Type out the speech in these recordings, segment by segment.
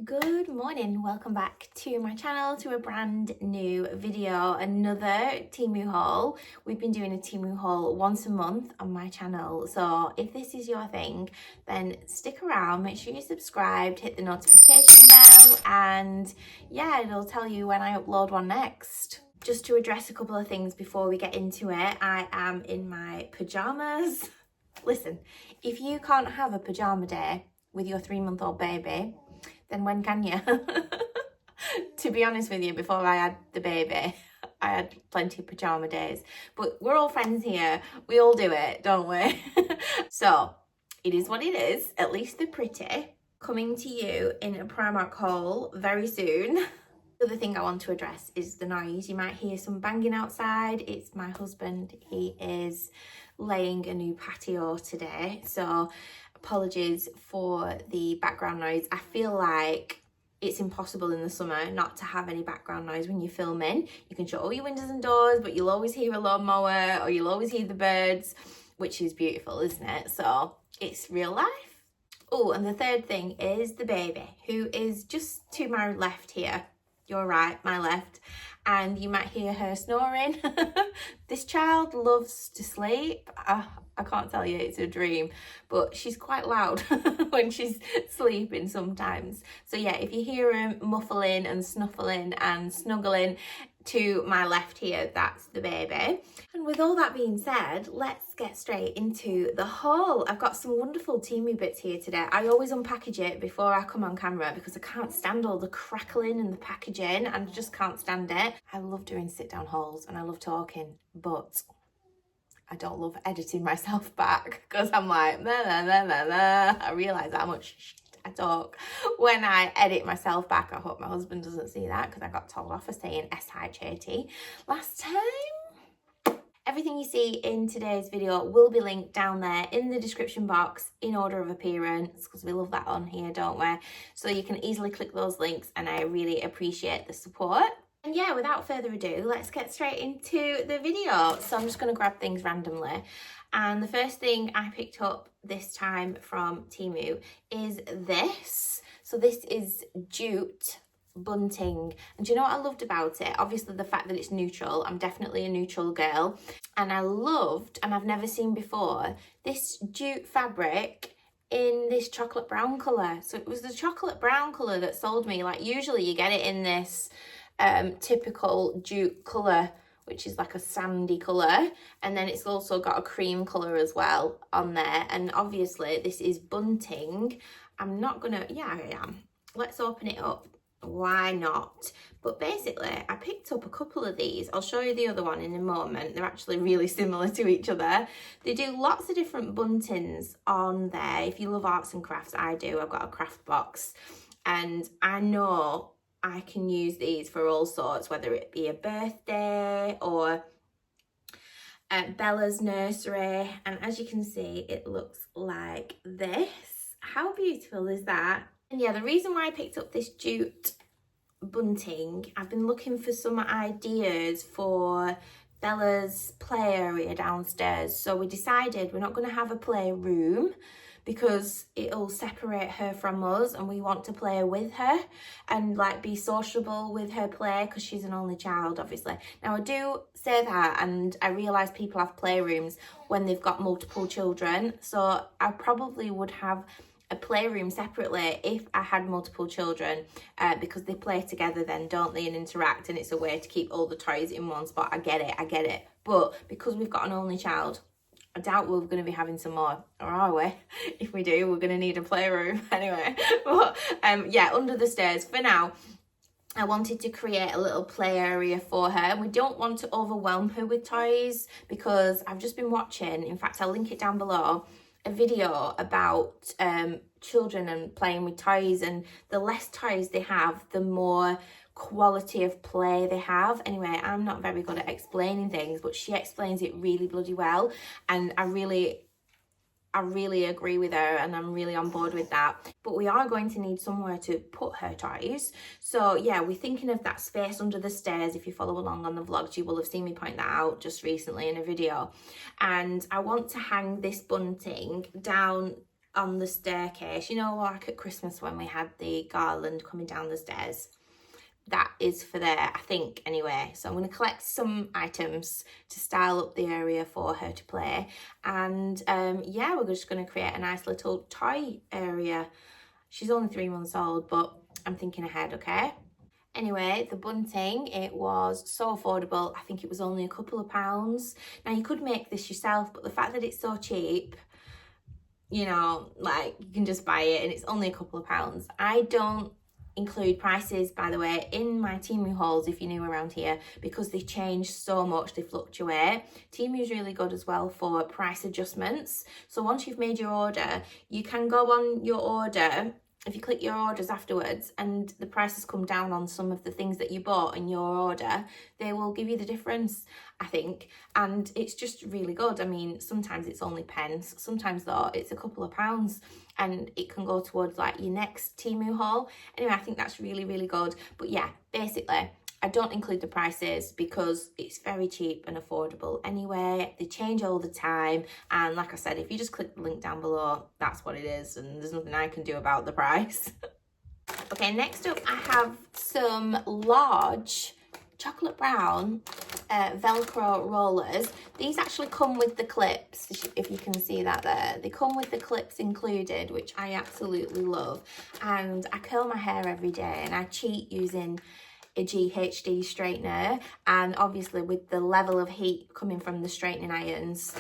Good morning, welcome back to my channel, to a brand new video, another Temu haul. We've been doing a Temu haul once a month on my channel, so if this is your thing, then stick around, make sure you're subscribed, hit the notification bell, and yeah, it'll tell you when I upload one next. Just to address a couple of things before we get into it, I am in my pajamas. Listen, if you can't have a pajama day with your 3-month-old baby, then when can you? To be honest with you, before I had the baby, I had plenty of pajama days. But we're all friends here. We all do it, don't we? So, it is what it is. At least they're pretty. Coming to you in a Primark haul very soon. The other thing I want to address is the noise. You might hear some banging outside. It's my husband. He is laying a new patio today. So apologies for the background noise. I feel like it's impossible in the summer not to have any background noise when you're filming. You can shut all your windows and doors, but you'll always hear a lawnmower or you'll always hear the birds, which is beautiful, isn't it? So it's real life. Oh, and the third thing is the baby, who is just to my left here. Your right, my left, and you might hear her snoring. This child loves to sleep. I can't tell you, it's a dream, but she's quite loud when she's sleeping sometimes. So yeah, if you hear her muffling and snuffling and snuggling to my left here, that's the baby. And with all that being said, let's get straight into the haul. I've got some wonderful Temu bits here today. I always unpackage it before I come on camera because I can't stand all the crackling and the packaging, and I just can't stand it. I love doing sit down hauls and I love talking, but I don't love editing myself back because I'm like, blah, blah, blah, blah, blah. I realise how much shit I talk when I edit myself back. I hope my husband doesn't see that because I got told off for saying S-H-A-T last time. Everything you see in today's video will be linked down there in the description box in order of appearance, because we love that on here, don't we? So you can easily click those links and I really appreciate the support. And yeah, without further ado, let's get straight into the video. So I'm just going to grab things randomly. And the first thing I picked up this time from Temu is this. So this is jute bunting. And do you know what I loved about it? Obviously the fact that it's neutral. I'm definitely a neutral girl. And I loved, and I've never seen before, this jute fabric in this chocolate brown colour. So it was the chocolate brown colour that sold me. Like usually you get it in this typical jute colour, which is like a sandy colour, and then it's also got a cream colour as well on there. And obviously this is bunting. I'm not gonna, yeah I am, let's open it up, why not? But basically I picked up a couple of these. I'll show you the other one in a moment. They're actually really similar to each other. They do lots of different buntings on there. If you love arts and crafts, I do. I've got a craft box and I know I can use these for all sorts, whether it be a birthday or Bella's nursery. And as you can see, it looks like this. How beautiful is that? And yeah, the reason why I picked up this jute bunting, I've been looking for some ideas for Bella's play area downstairs. So we decided we're not going to have a playroom because it'll separate her from us, and we want to play with her and like be sociable with her play because she's an only child, obviously. Now I do say that, and I realise people have playrooms when they've got multiple children, so I probably would have a playroom separately if I had multiple children, because they play together then, don't they, and interact, and it's a way to keep all the toys in one spot. I get it. But because we've got an only child, I doubt we're going to be having some more, or are we? If we do, we're going to need a playroom anyway. But yeah, under the stairs for now. I wanted to create a little play area for her. We don't want to overwhelm her with toys because I've just been watching, in fact I'll link it down below, a video about children and playing with toys, and the less toys they have, the more quality of play they have. Anyway, I'm not very good at explaining things, but she explains it really bloody well, and I really agree with her, and I'm really on board with that. But we are going to need somewhere to put her toys, so yeah, we're thinking of that space under the stairs. If you follow along on the vlogs, you will have seen me point that out just recently in a video. And I want to hang this bunting down on the staircase. You know, like at Christmas when we had the garland coming down the stairs. That is for there, I think, anyway. So I'm going to collect some items to style up the area for her to play. And yeah, we're just going to create a nice little toy area. She's only 3 months old, but I'm thinking ahead, okay? Anyway, the bunting, it was so affordable. I think it was only a couple of pounds. Now, you could make this yourself, but the fact that it's so cheap, you know, like, you can just buy it and it's only a couple of pounds. I don't include prices, by the way, in my Temu hauls if you're new around here, because they change so much, they fluctuate. Temu is really good as well for price adjustments. So once you've made your order, you can go on your order, if you click your orders afterwards and the prices come down on some of the things that you bought in your order, they will give you the difference, I think. And it's just really good. I mean, sometimes it's only pence, sometimes though it's a couple of pounds, and it can go towards like your next Temu haul. Anyway, I think that's really, really good. But yeah, basically, I don't include the prices because it's very cheap and affordable anyway. They change all the time. And like I said, if you just click the link down below, that's what it is. And there's nothing I can do about the price. Okay, next up, I have some large chocolate brown Velcro rollers. These actually come with the clips, if you can see that there. They come with the clips included, which I absolutely love. And I curl my hair every day and I cheat using a GHD straightener, and obviously with the level of heat coming from the straightening irons,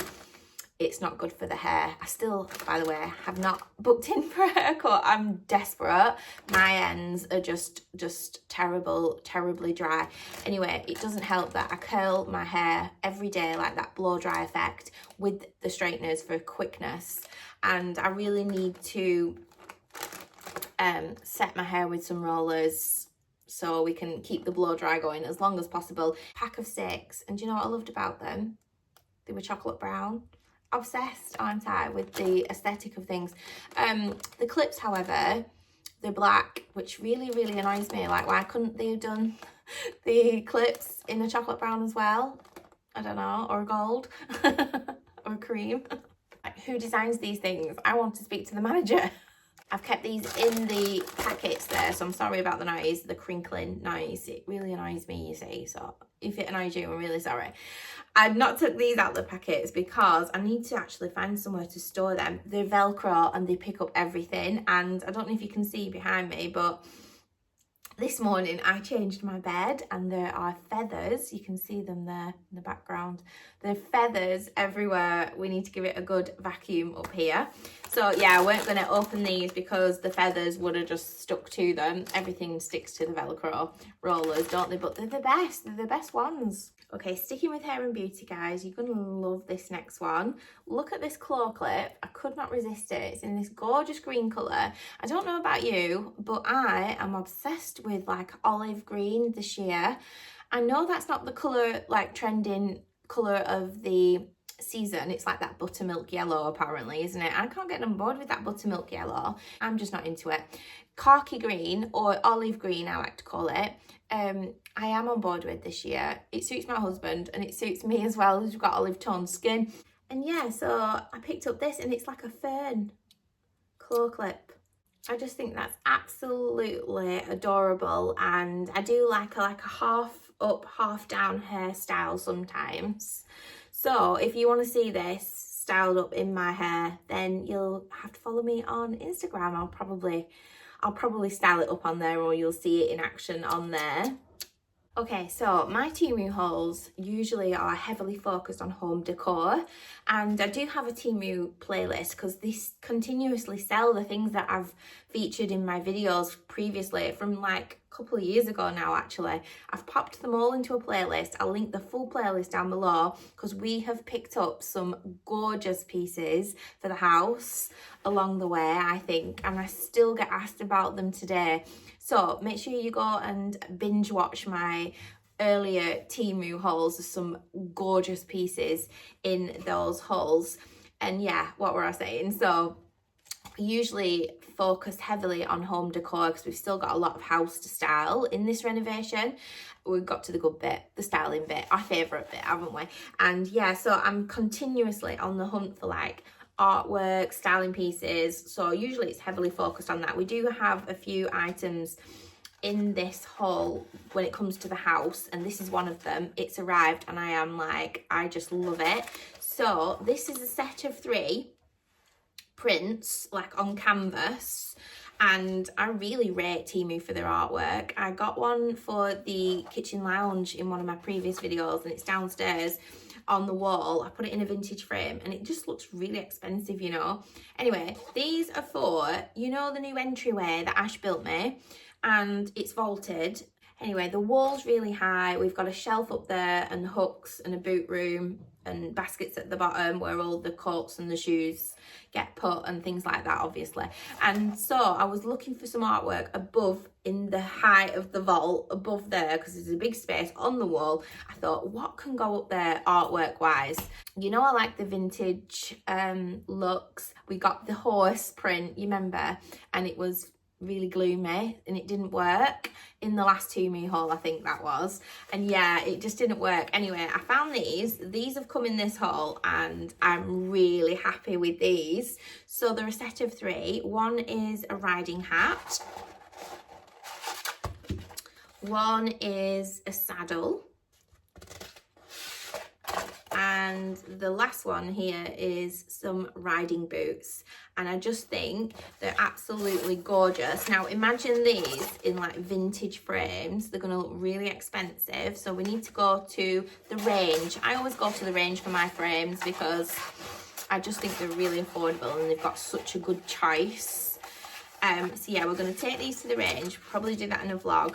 it's not good for the hair. I still, by the way, have not booked in for a haircut. I'm desperate. My ends are just terribly dry. Anyway, it doesn't help that I curl my hair every day, like that blow dry effect, with the straighteners for quickness. And I really need to set my hair with some rollers so we can keep the blow dry going as long as possible. Pack of 6, and do you know what I loved about them? They were chocolate brown. Obsessed, aren't I, with the aesthetic of things. The clips, however, they're black, which really annoys me. Like, why couldn't they have done the clips in a chocolate brown as well? I don't know, or gold, or cream. Like, who designs these things? I want to speak to the manager. I've kept these in the packets there, so I'm sorry about the noise, the crinkling noise. It really annoys me, you see, so if it annoys you, I'm really sorry. I've not took these out of the packets because I need to actually find somewhere to store them. They're Velcro and they pick up everything, and I don't know if you can see behind me, but this morning I changed my bed and there are feathers. You can see them there in the background. There are feathers everywhere. We need to give it a good vacuum up here. So yeah, I weren't going to open these because the feathers would have just stuck to them. Everything sticks to the Velcro rollers, don't they? But they're the best. They're the best ones. Okay, sticking with hair and beauty, guys, you're going to love this next one. Look at this claw clip. I could not resist it. It's in this gorgeous green colour. I don't know about you, but I am obsessed with like olive green this year. I know that's not the colour, like trending colour of the season. It's like that buttermilk yellow apparently, isn't it? I can't get on board with that buttermilk yellow. I'm just not into it. Khaki green, or olive green I like to call it, I am on board with this year. It suits my husband and it suits me as well, as we've got olive toned skin. And yeah, so I picked up this and it's like a fern claw clip. I just think that's absolutely adorable, and I do like a half up, half down hairstyle sometimes. So if you want to see this styled up in my hair, then you'll have to follow me on Instagram. I'll probably style it up on there, or you'll see it in action on there. Okay, so my Temu hauls usually are heavily focused on home decor, and I do have a Temu playlist because they continuously sell the things that I've featured in my videos previously from like a couple of years ago now actually. I've popped them all into a playlist. I'll link the full playlist down below because we have picked up some gorgeous pieces for the house along the way, I think, and I still get asked about them today. So make sure you go and binge watch my earlier Temu hauls. There's some gorgeous pieces in those hauls. And yeah, what were I saying? So I usually focus heavily on home decor because we've still got a lot of house to style in this renovation. We've got to the good bit, the styling bit, our favourite bit, haven't we? And yeah, so I'm continuously on the hunt for like artwork, styling pieces, so usually it's heavily focused on that. We do have a few items in this haul when it comes to the house, and this is one of them. It's arrived and I am like, I just love it. So this is a set of 3 prints, like on canvas, and I really rate Temu for their artwork. I got one for the kitchen lounge in one of my previous videos, and it's downstairs on the wall. I put it in a vintage frame and it just looks really expensive, you know. Anyway, these are for, you know, the new entryway that Ash built me, and it's vaulted. Anyway, the wall's really high. We've got a shelf up there and hooks and a boot room and baskets at the bottom where all the coats and the shoes get put and things like that, obviously. And so I was looking for some artwork above, in the height of the vault above there, because there's a big space on the wall. I thought, what can go up there artwork wise? You know, I like the vintage looks. We got the horse print, you remember, and it was really gloomy and it didn't work in the last Temu haul, I think that was, and yeah, it just didn't work. Anyway, I found these have come in this haul and I'm really happy with these. So they're a set of 3. One is a riding hat, one is a saddle, and the last one here is some riding boots, and I just think they're absolutely gorgeous. Now imagine these in like vintage frames. They're going to look really expensive, so we need to go to the range. I always go to the range for my frames because I just think they're really affordable and they've got such a good choice. So yeah, we're going to take these to the range, probably do that in a vlog,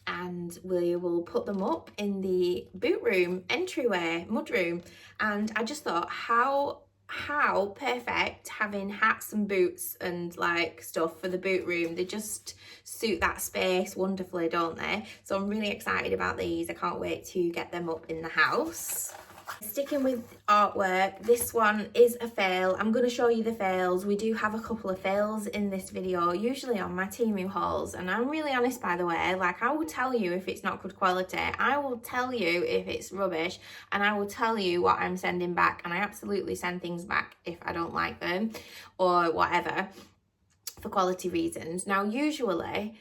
and we will put them up in the boot room, entryway, mudroom. And I just thought, how perfect having hats and boots and like stuff for the boot room. They just suit that space wonderfully, don't they? So I'm really excited about these. I can't wait to get them up in the house. Sticking with artwork, this one is a fail. I'm going to show you the fails. We do have a couple of fails in this video, usually on my Temu hauls, and I'm really honest, by the way. Like, I will tell you if it's not good quality, I will tell you if it's rubbish, and I will tell you what I'm sending back, and I absolutely send things back if I don't like them or whatever for quality reasons. Now usually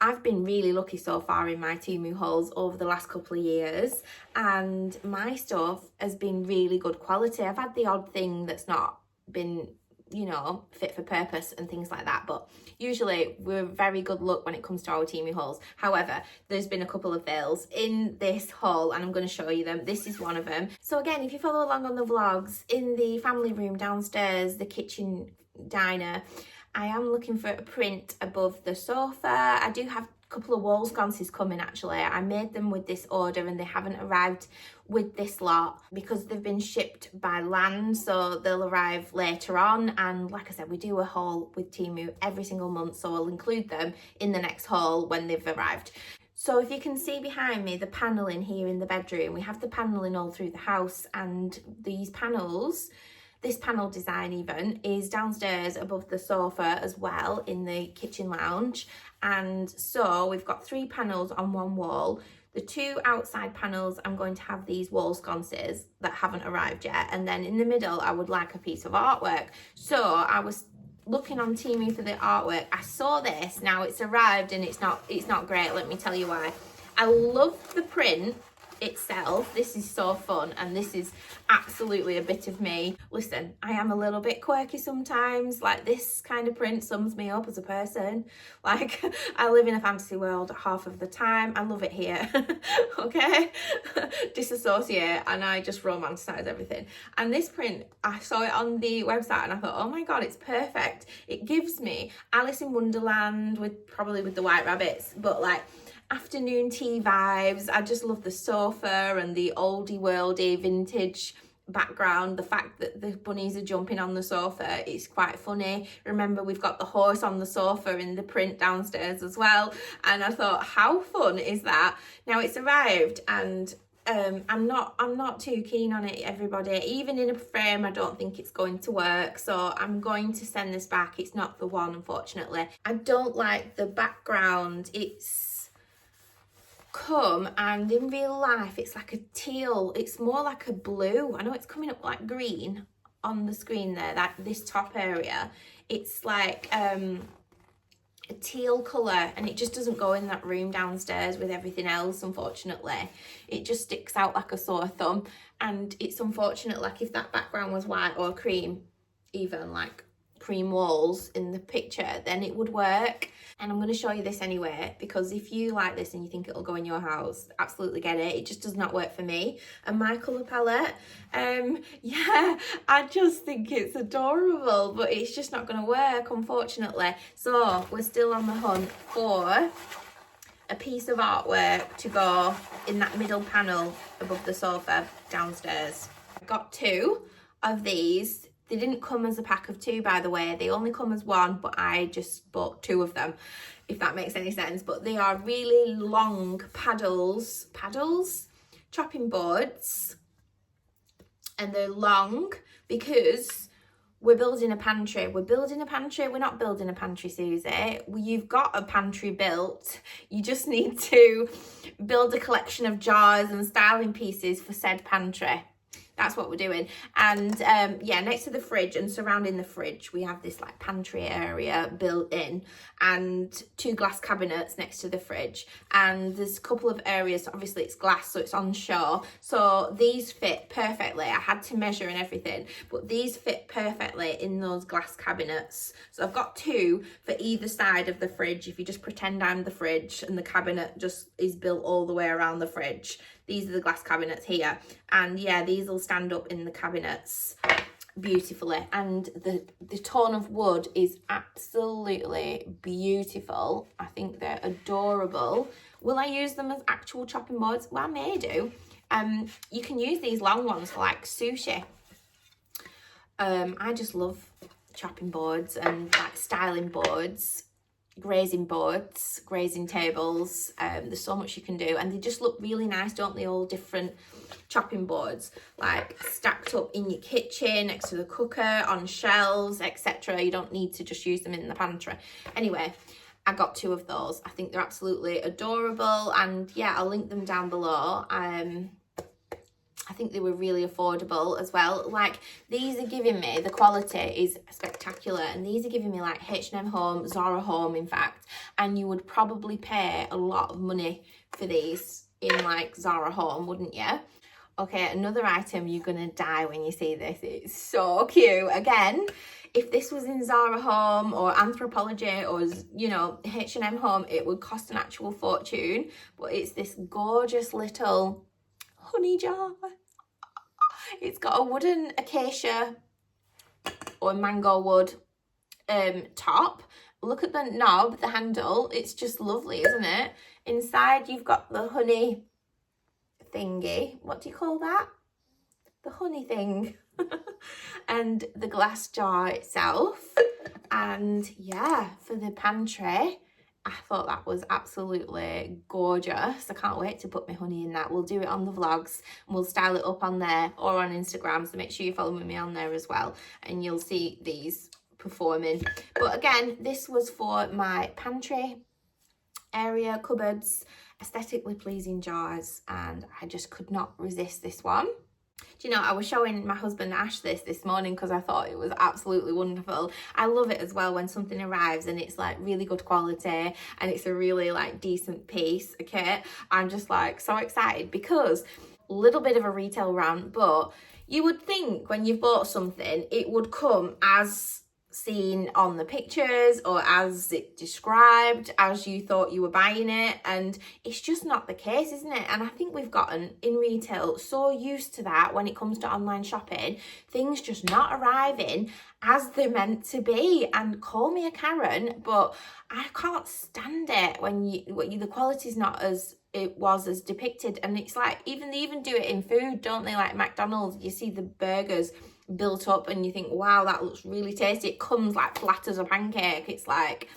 I've been really lucky so far in my Temu hauls over the last couple of years, and my stuff has been really good quality. I've had the odd thing that's not been, you know, fit for purpose and things like that, but usually we're very good luck when it comes to our Temu hauls. However, there's been a couple of fails in this haul and I'm going to show you them. This is one of them. So again, if you follow along on the vlogs, in the family room downstairs, the kitchen diner, I am looking for a print above the sofa. I do have a couple of wall sconces coming actually. I made them with this order and they haven't arrived with this lot because they've been shipped by land, so they'll arrive later on. And like I said, we do a haul with Temu every single month, so I'll include them in the next haul when they've arrived. So if you can see behind me the paneling here in the bedroom, we have the paneling all through the house, and these panels, this panel design even, is downstairs above the sofa as well in the kitchen lounge. And so we've got 3 panels on one wall. The 2 outside panels, I'm going to have these wall sconces that haven't arrived yet. And then in the middle, I would like a piece of artwork. So I was looking on Temu for the artwork. I saw this, now it's arrived and it's not great, let me tell you why. I love the print itself. This is so fun, and this is absolutely a bit of me. Listen, I am a little bit quirky sometimes. Like, this kind of print sums me up as a person. Like, I live in a fantasy world half of the time. I love it here. Okay? Disassociate, and I just romanticize everything. And this print, I saw it on the website and I thought, oh my god, it's perfect. It gives me Alice in Wonderland probably with the white rabbits, but like afternoon tea vibes. I just love the sofa and the oldie worldy vintage background. The fact that the bunnies are jumping on the sofa is quite funny. Remember, we've got the horse on the sofa in the print downstairs as well, and I thought, how fun is that? Now it's arrived and I'm not too keen on it, everybody. Even in a frame, I don't think it's going to work, so I'm going to send this back. It's not the one, unfortunately. I don't like the background. It's come, and in real life it's like a teal. It's more like a blue. I know it's coming up like green on the screen there, that this top area, it's like a teal colour, and it just doesn't go in that room downstairs with everything else, unfortunately. It just sticks out like a sore thumb, and it's unfortunate, like if that background was white or cream, even like cream walls in the picture, then it would work. And I'm going to show you this anyway, because if you like this and you think it'll go in your house, absolutely get it. It just does not work for me and my colour palette. Yeah, I just think it's adorable, but it's just not going to work, unfortunately. So we're still on the hunt for a piece of artwork to go in that middle panel above the sofa downstairs. I got 2 of these. They didn't come as a pack of 2, by the way. They only come as 1, but I just bought 2 of them, if that makes any sense. But they are really long paddles, chopping boards. And they're long because we're building a pantry. We're not building a pantry, Suzy. You've got a pantry built. You just need to build a collection of jars and styling pieces for said pantry. That's what we're doing. And yeah, next to the fridge and surrounding the fridge, we have this like pantry area built in, and 2 glass cabinets next to the fridge. And there's a couple of areas, obviously it's glass, so it's on show. So these fit perfectly. I had to measure and everything, but these fit perfectly in those glass cabinets. So I've got 2 for either side of the fridge. If you just pretend I'm the fridge and the cabinet just is built all the way around the fridge. These are the glass cabinets here, and yeah, these will stand up in the cabinets beautifully, and the tone of wood is absolutely beautiful. I think they're adorable. Will I use them as actual chopping boards? Well, I may do. You can use these long ones for like sushi. I just love chopping boards and like styling boards, grazing boards, grazing tables. There's so much you can do, and they just look really nice, don't they? All different chopping boards, like stacked up in your kitchen, next to the cooker, on shelves, etc. You don't need to just use them in the pantry. Anyway, I got 2 of those. I think they're absolutely adorable, and yeah, I'll link them down below. I think they were really affordable as well. Like, these are giving me, the quality is spectacular, and these are giving me like H&M Home, Zara Home, in fact, and you would probably pay a lot of money for these in like Zara Home, wouldn't you? Okay, another item, you're gonna die when you see this. It's so cute. Again, if this was in Zara Home or Anthropologie or, you know, H&M Home, it would cost an actual fortune, but it's this gorgeous little honey jar. It's got a wooden acacia or mango wood top. Look at the knob, the handle. It's just lovely, isn't it? Inside you've got the honey thingy. What do you call that? The honey thing. And the glass jar itself. And yeah, for the pantry, I thought that was absolutely gorgeous. I can't wait to put my honey in that. We'll do it on the vlogs, and we'll style it up on there or on Instagram, so make sure you follow me on there as well, and you'll see these performing. But again, this was for my pantry area, cupboards, aesthetically pleasing jars, and I just could not resist this one. Do you know, I was showing my husband Ash this morning because I thought it was absolutely wonderful. I love it as well when something arrives and it's like really good quality and it's a really like decent piece, okay? I'm just like so excited because a little bit of a retail rant, but you would think when you've bought something, it would come as seen on the pictures or as it described, as you thought you were buying it, and it's just not the case, isn't it? And I think we've gotten in retail so used to that when it comes to online shopping, things just not arriving as they're meant to be. And call me a Karen, but I can't stand it when the quality's not as it was as depicted. And it's like, they even do it in food, don't they? Like McDonald's, you see the burgers built up and you think, wow, that looks really tasty. It comes like flat as a pancake. It's like,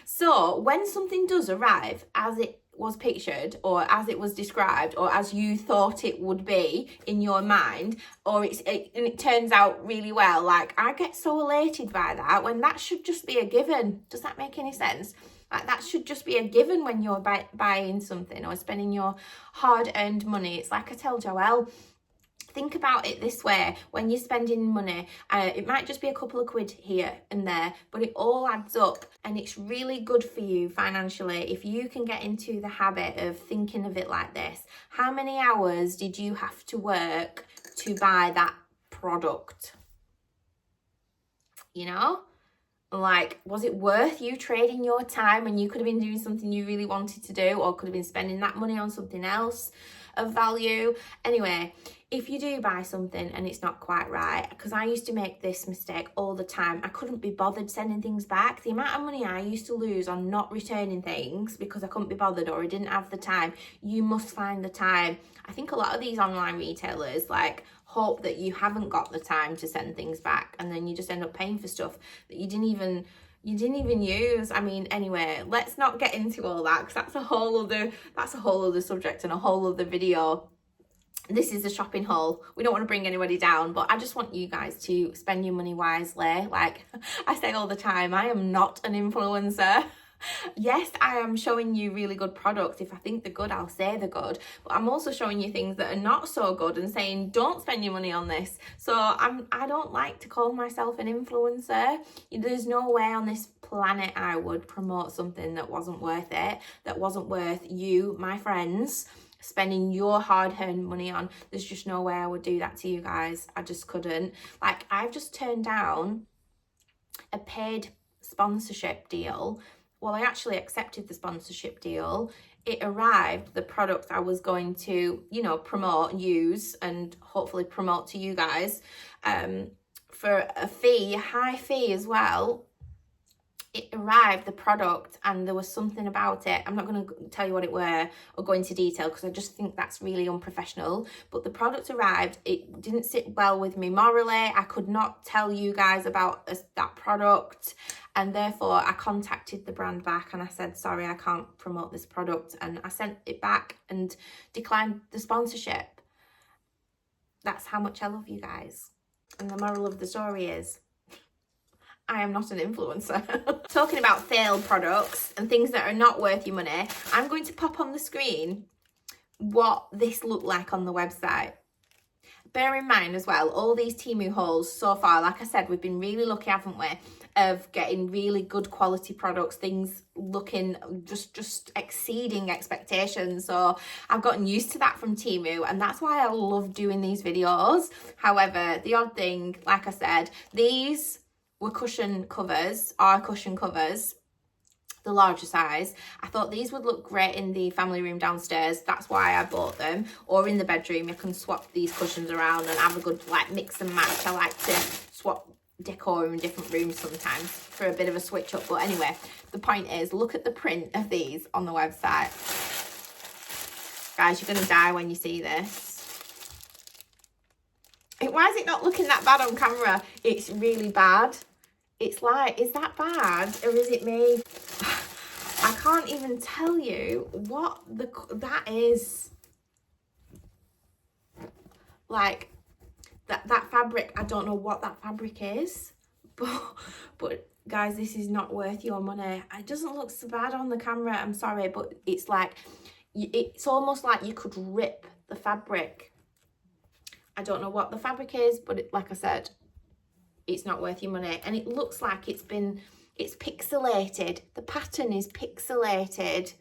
so when something does arrive as it was pictured or as it was described or as you thought it would be in your mind, or and it turns out really well, like I get so elated by that, when that should just be a given. Does that make any sense? Like that should just be a given when you're buying something or spending your hard-earned money. It's like I tell Joelle, Think about it this way: when you're spending money, it might just be a couple of quid here and there, but it all adds up, and it's really good for you financially if you can get into the habit of thinking of it like this. How many hours did you have to work to buy that product? You know? Like, was it worth you trading your time when you could have been doing something you really wanted to do, or could have been spending that money on something else of value? Anyway, if you do buy something and it's not quite right, because I used to make this mistake all the time, I couldn't be bothered sending things back. The amount of money I used to lose on not returning things because I couldn't be bothered or I didn't have the time. You must find the time. I think a lot of these online retailers like hope that you haven't got the time to send things back, and then you just end up paying for stuff that you didn't even use. I mean, anyway, let's not get into all that, because that's a whole other subject and a whole other video. This is a shopping haul. We don't want to bring anybody down, but I just want you guys to spend your money wisely. Like I say all the time, I am not an influencer. Yes, I am showing you really good products. If I think they're good, I'll say they're good, but I'm also showing you things that are not so good and saying don't spend your money on this. So I don't like to call myself an influencer. There's no way on this planet I would promote something that wasn't worth it, that wasn't worth you, my friends, spending your hard-earned money on. There's just no way I would do that to you guys. I just couldn't. Like, I've just turned down a paid sponsorship deal. Well, I actually accepted the sponsorship deal. It arrived, the product I was going to, you know, promote, use, and hopefully promote to you guys for a fee, a high fee as well. It arrived, the product, and there was something about it. I'm not going to tell you what it were or go into detail because I just think that's really unprofessional. But the product arrived. It didn't sit well with me morally. I could not tell you guys about that product. And therefore, I contacted the brand back and I said, sorry, I can't promote this product. And I sent it back and declined the sponsorship. That's how much I love you guys. And the moral of the story is, I am not an influencer. Talking about failed products and things that are not worth your money, I'm going to pop on the screen what this looked like on the website. Bear in mind as well, all these Temu hauls so far, like I said, we've been really lucky, haven't we, of getting really good quality products, things looking just exceeding expectations. So I've gotten used to that from Temu, and that's why I love doing these videos. However, the odd thing, like I said, these were cushion covers, the larger size. I thought these would look great in the family room downstairs. That's why I bought them. Or in the bedroom, you can swap these cushions around and have a good like mix and match. I like to swap decor in different rooms sometimes for a bit of a switch up. But anyway, the point is, look at the print of these on the website. Guys, you're going to die when you see this. Why is it not looking that bad on camera? It's really bad. It's like, is that bad or is it me? I can't even tell you what that is. Like that fabric, I don't know what that fabric is, but guys, this is not worth your money. It doesn't look so bad on the camera, I'm sorry, but it's like, it's almost like you could rip the fabric. I don't know what the fabric is, but like I said, it's not worth your money. And it looks like it's pixelated. The pattern is pixelated.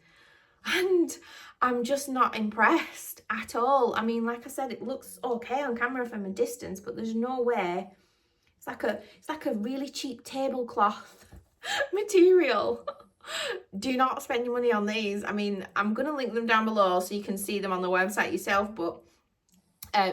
And I'm just not impressed at all. I mean, like I said, it looks okay on camera from a distance, but there's no way. It's like a really cheap tablecloth material. Do not spend your money on these. I mean, I'm going to link them down below so you can see them on the website yourself, but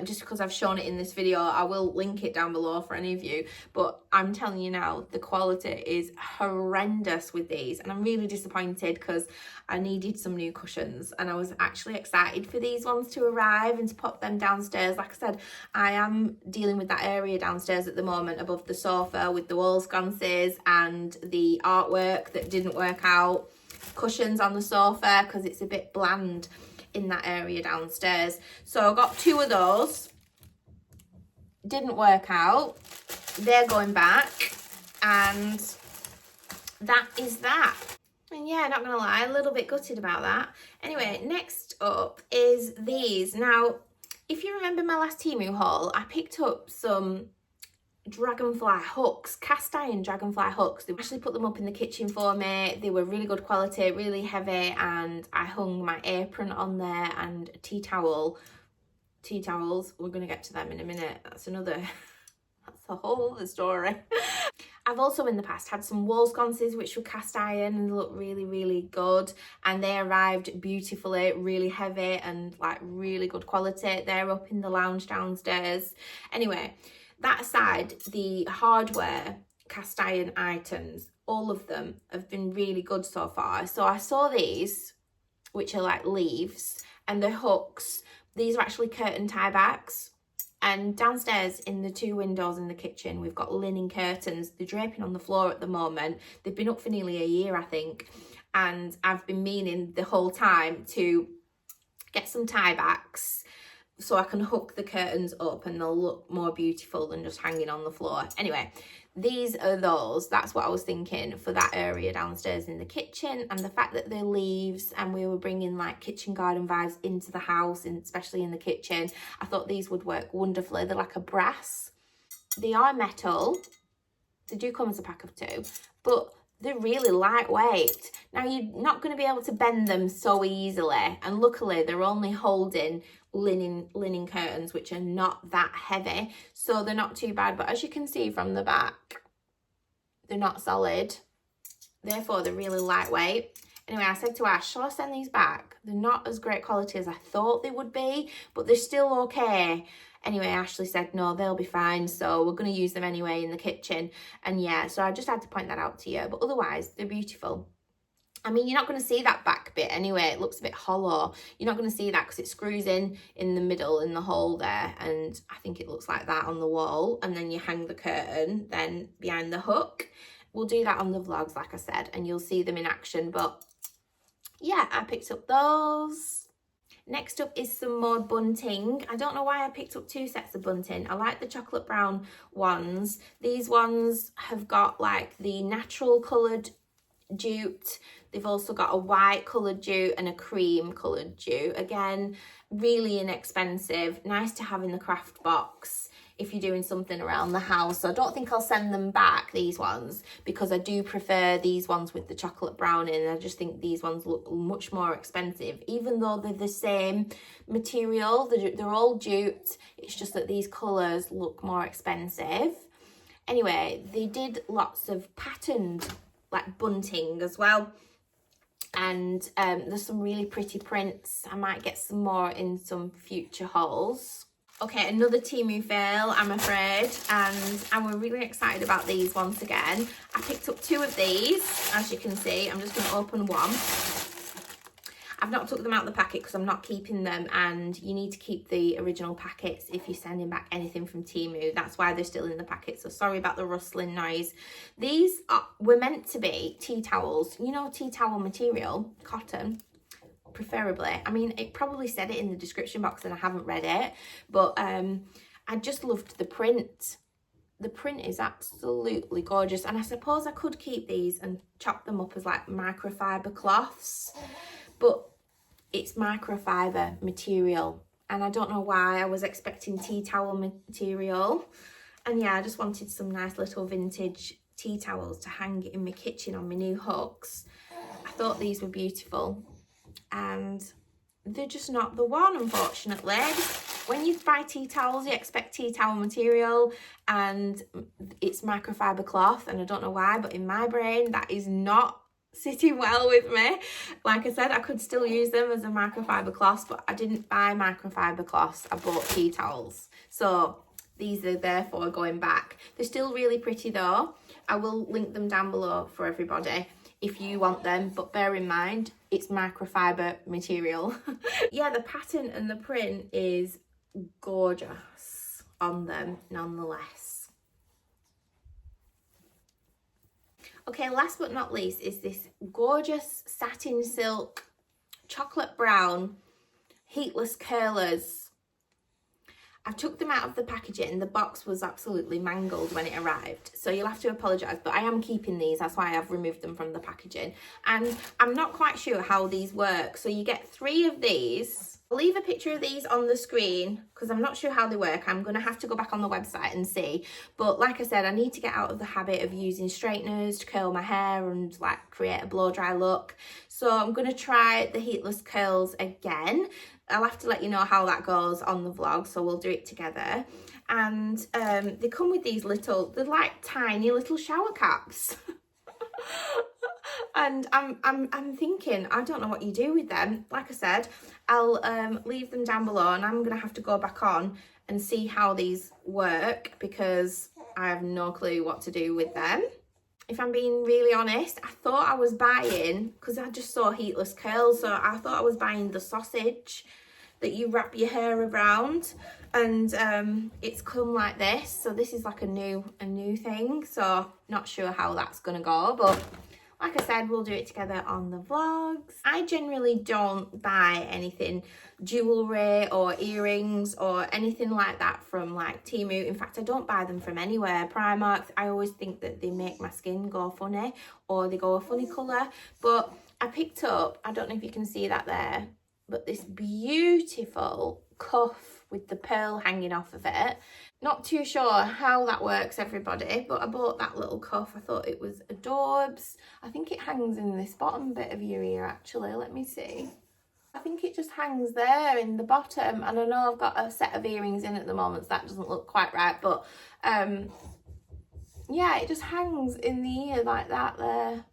just because I've shown it in this video, I will link it down below for any of you. But I'm telling you now, the quality is horrendous with these, and I'm really disappointed because I needed some new cushions and I was actually excited for these ones to arrive and to pop them downstairs. Like I said, I am dealing with that area downstairs at the moment above the sofa with the wall sconces and the artwork that didn't work out, cushions on the sofa because it's a bit bland in that area downstairs. So I got 2 of those, didn't work out, they're going back, and that is that. And yeah, not gonna lie, a little bit gutted about that. Anyway, next up is these. Now, If you remember my last Temu haul, I picked up some dragonfly hooks, cast iron dragonfly hooks. They actually put them up in the kitchen for me. They were really good quality, really heavy, and I hung my apron on there and a tea towels. We're gonna get to them in a minute. That's a whole other story. I've also in the past had some wall sconces which were cast iron and look really, really good, and they arrived beautifully, really heavy and like really good quality. They're up in the lounge downstairs. Anyway, that aside, the hardware cast iron items, all of them have been really good so far. So I saw these, which are like leaves, and the hooks. These are actually curtain tie backs. And downstairs in the 2 windows in the kitchen, we've got linen curtains. They're draping on the floor at the moment. They've been up for nearly a year, I think. And I've been meaning the whole time to get some tie backs so I can hook the curtains up and they'll look more beautiful than just hanging on the floor. Anyway, these are those. That's what I was thinking for that area downstairs in the kitchen, and the fact that they're leaves and we were bringing like kitchen garden vibes into the house, and especially in the kitchen, I thought these would work wonderfully. They're like a brass. They are metal. They do come as a pack of 2, but they're really lightweight. Now, you're not going to be able to bend them so easily, and luckily they're only holding linen curtains, which are not that heavy, so they're not too bad. But as you can see from the back, they're not solid, therefore they're really lightweight. Anyway, I said to Ash, shall I send these back? They're not as great quality as I thought they would be, but they're still okay. Anyway, Ashley said, no, they'll be fine. So we're going to use them anyway in the kitchen. And yeah, so I just had to point that out to you. But otherwise, they're beautiful. I mean, you're not going to see that back bit anyway. It looks a bit hollow. You're not going to see that because it screws in the middle, in the hole there. And I think it looks like that on the wall. And then you hang the curtain then behind the hook. We'll do that on the vlogs, like I said, and you'll see them in action. But yeah, I picked up those. Next up is some more bunting. I don't know why I picked up 2 sets of bunting. I like the chocolate brown ones. These ones have got like the natural coloured jute. They've also got a white coloured jute and a cream coloured jute. Again, really inexpensive. Nice to have in the craft box if you're doing something around the house. So I don't think I'll send them back, these ones, because I do prefer these ones with the chocolate brown in. I just think these ones look much more expensive, even though they're the same material. They're all jute. It's just that these colours look more expensive. Anyway, they did lots of patterned like bunting as well. And there's some really pretty prints. I might get some more in some future hauls. Okay, another Temu fail, I'm afraid, and I was really excited about these once again. I picked up 2 of these, as you can see. I'm just going to open one. I've not took them out of the packet because I'm not keeping them, and you need to keep the original packets if you're sending back anything from Temu. That's why they're still in the packet, so sorry about the rustling noise. These were meant to be tea towels. You know, tea towel material, cotton. Preferably. I mean, it probably said it in the description box and I haven't read it, but I just loved the print. The print is absolutely gorgeous, and I suppose I could keep these and chop them up as like microfiber cloths, but it's microfiber material, and I don't know why I was expecting tea towel material. And yeah, I just wanted some nice little vintage tea towels to hang in my kitchen on my new hooks. I thought these were beautiful, and they're just not the one, unfortunately. When you buy tea towels, you expect tea towel material, and it's microfiber cloth, and I don't know why, but in my brain that is not sitting well with me. Like I said, I could still use them as a microfiber cloth, but I didn't buy microfiber cloths, I bought tea towels. So these are therefore going back. They're still really pretty though. I will link them down below for everybody if you want them, but bear in mind it's microfiber material. Yeah, the pattern and the print is gorgeous on them nonetheless. Okay, last but not least is this gorgeous satin silk chocolate brown heatless curlers. I took them out of the packaging. The box was absolutely mangled when it arrived, so you'll have to apologise, but I am keeping these. That's why I've removed them from the packaging, and I'm not quite sure how these work. So you get 3 of these, I'll leave a picture of these on the screen because I'm not sure how they work. I'm going to have to go back on the website and see. But like I said, I need to get out of the habit of using straighteners to curl my hair and like create a blow dry look. So I'm going to try the heatless curls again. I'll have to let you know how that goes on the vlog, so we'll do it together. And they come with these little, they're like tiny little shower caps. And I'm thinking, I don't know what you do with them. Like I said, I'll leave them down below, and I'm gonna have to go back on and see how these work because I have no clue what to do with them. If I'm being really honest, I thought I was buying, because I just saw heatless curls, so I thought I was buying the sausage that you wrap your hair around, and it's come like this. So this is like a new thing, so not sure how that's gonna go, but like I said, we'll do it together on the vlogs. I generally don't buy anything, jewellery or earrings or anything like that from like Temu. In fact, I don't buy them from anywhere. Primark, I always think that they make my skin go funny or they go a funny colour. But I picked up, I don't know if you can see that there, but this beautiful cuff with the pearl hanging off of it. Not too sure how that works, everybody, but I bought that little cuff. I thought it was adorbs. I think it hangs in this bottom bit of your ear, actually. Let me see. I think it just hangs there in the bottom, and I know I've got a set of earrings in at the moment, so that doesn't look quite right, but yeah, it just hangs in the ear like that there.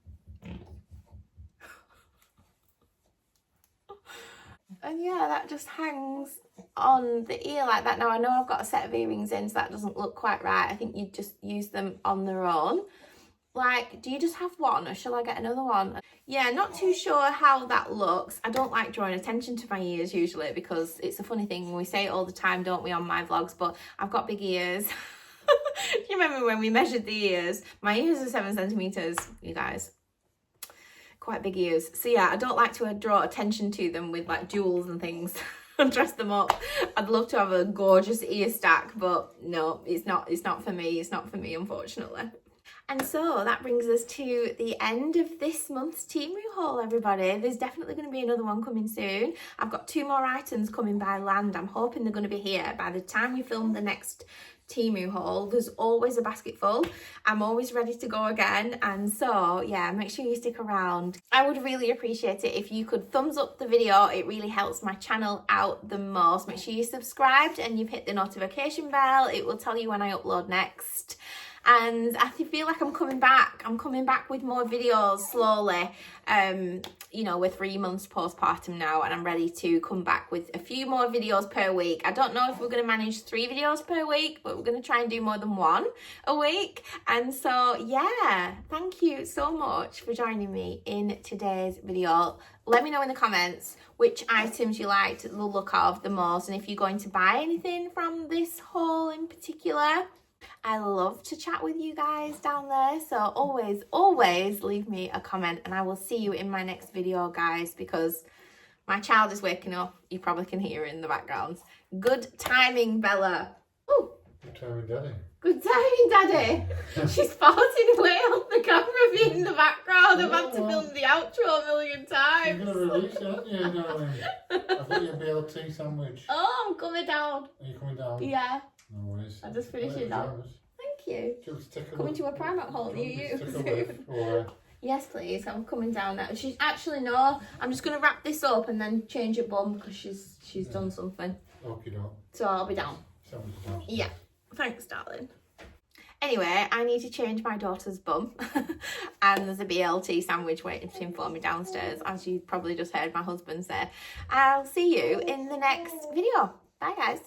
And yeah, that just hangs on the ear like that. Now I know I've got a set of earrings in, so that doesn't look quite right. I think you just use them on their own. Like, do you just have one or shall I get another one? Yeah, not too sure how that looks. I don't like drawing attention to my ears usually because it's a funny thing. We say it all the time, don't we, on my vlogs, but I've got big ears. Do you remember when we measured the ears? My ears are 7 centimetres, you guys. Quite big ears. So yeah, I don't like to draw attention to them with like jewels and things and dress them up. I'd love to have a gorgeous ear stack, but no, it's not for me. It's not for me, unfortunately. And so that brings us to the end of this month's Temu haul, everybody. There's definitely going to be another one coming soon. I've got 2 more items coming by land. I'm hoping they're going to be here by the time we film the next Temu haul. There's always a basket full. I'm always ready to go again, and so yeah, make sure you stick around. I would really appreciate it if you could thumbs up the video. It really helps my channel out the most. Make sure you're subscribed and you've hit the notification bell. It will tell you when I upload next. And I feel like I'm coming back with more videos slowly. You know, we're 3 months postpartum now, and I'm ready to come back with a few more videos per week. I don't know if we're going to manage 3 videos per week, but we're going to try and do more than 1 a week. And so yeah, thank you so much for joining me in today's video. Let me know in the comments which items you liked the look of the most, and if you're going to buy anything from this haul in particular. I love to chat with you guys down there, so always leave me a comment, and I will see you in my next video, guys, because my child is waking up. You probably can hear her in the background. Good timing, Bella. Oh, good timing, Daddy. Good timing, Daddy. She's farting away on the camera being in the background. I've had to film the outro a million times. You're going to release it, aren't you, darling? I've got your BLT sandwich. Oh, I'm coming down. Are you coming down? Yeah. No worries. I just finished it now. Thank you. Coming to a Primark haul near you soon. Yes, please. I'm coming down now. She's actually no. I'm just gonna wrap this up and then change her bum because she's done something. Okay, doke. So I'll be down. Down. Yeah. Thanks, darling. Anyway, I need to change my daughter's bum, and there's a BLT sandwich waiting for me downstairs, as you probably just heard my husband say. I'll see you in the next video. Bye, guys.